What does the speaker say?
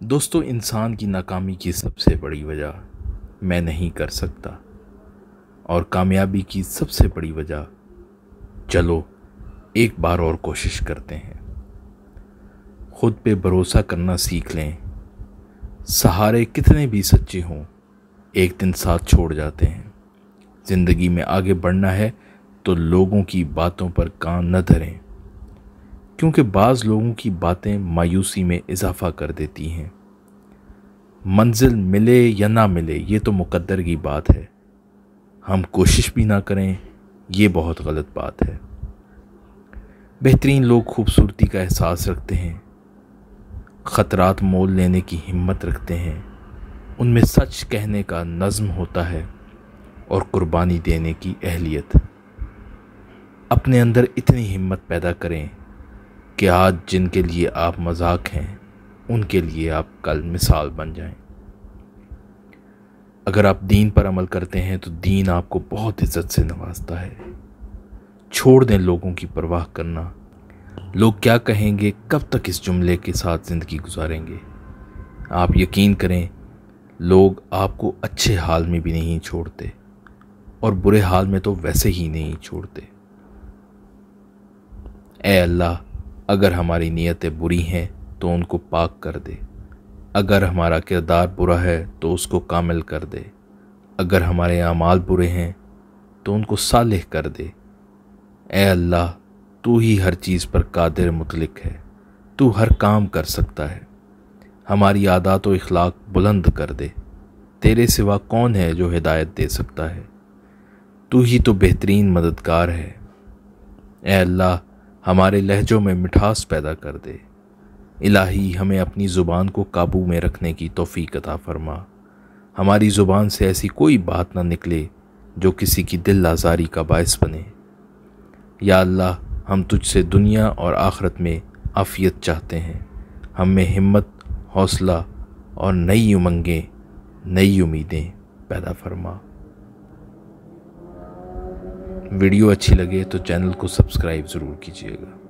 دوستو، انسان کی ناکامی کی سب سے بڑی وجہ میں نہیں کر سکتا، اور کامیابی کی سب سے بڑی وجہ چلو ایک بار اور کوشش کرتے ہیں۔ خود پہ بھروسہ کرنا سیکھ لیں۔ سہارے کتنے بھی سچے ہوں، ایک دن ساتھ چھوڑ جاتے ہیں۔ زندگی میں آگے بڑھنا ہے تو لوگوں کی باتوں پر کان نہ دھریں، کیونکہ بعض لوگوں کی باتیں مایوسی میں اضافہ کر دیتی ہیں۔ منزل ملے یا نہ ملے یہ تو مقدر کی بات ہے، ہم کوشش بھی نہ کریں یہ بہت غلط بات ہے۔ بہترین لوگ خوبصورتی کا احساس رکھتے ہیں، خطرات مول لینے کی ہمت رکھتے ہیں، ان میں سچ کہنے کا نظم ہوتا ہے اور قربانی دینے کی اہلیت۔ اپنے اندر اتنی ہمت پیدا کریں کہ آج جن کے لیے آپ مذاق ہیں ان کے لیے آپ کل مثال بن جائیں۔ اگر آپ دین پر عمل کرتے ہیں تو دین آپ کو بہت عزت سے نوازتا ہے۔ چھوڑ دیں لوگوں کی پرواہ کرنا، لوگ کیا کہیں گے کب تک اس جملے کے ساتھ زندگی گزاریں گے۔ آپ یقین کریں، لوگ آپ کو اچھے حال میں بھی نہیں چھوڑتے، اور برے حال میں تو ویسے ہی نہیں چھوڑتے۔ اے اللہ، اگر ہماری نیتیں بری ہیں تو ان کو پاک کر دے، اگر ہمارا کردار برا ہے تو اس کو کامل کر دے، اگر ہمارے اعمال برے ہیں تو ان کو صالح کر دے۔ اے اللہ، تو ہی ہر چیز پر قادر مطلق ہے، تو ہر کام کر سکتا ہے۔ ہماری عادات و اخلاق بلند کر دے، تیرے سوا کون ہے جو ہدایت دے سکتا ہے، تو ہی تو بہترین مددگار ہے۔ اے اللہ، ہمارے لہجوں میں مٹھاس پیدا کر دے۔ الہی، ہمیں اپنی زبان کو قابو میں رکھنے کی توفیق عطا فرما۔ ہماری زبان سے ایسی کوئی بات نہ نکلے جو کسی کی دل آزاری کا باعث بنے۔ یا اللہ، ہم تجھ سے دنیا اور آخرت میں عافیت چاہتے ہیں۔ ہم میں ہمت، حوصلہ اور نئی امنگیں، نئی امیدیں پیدا فرما۔ ویڈیو اچھی لگے تو چینل کو سبسکرائب ضرور کیجیے گا۔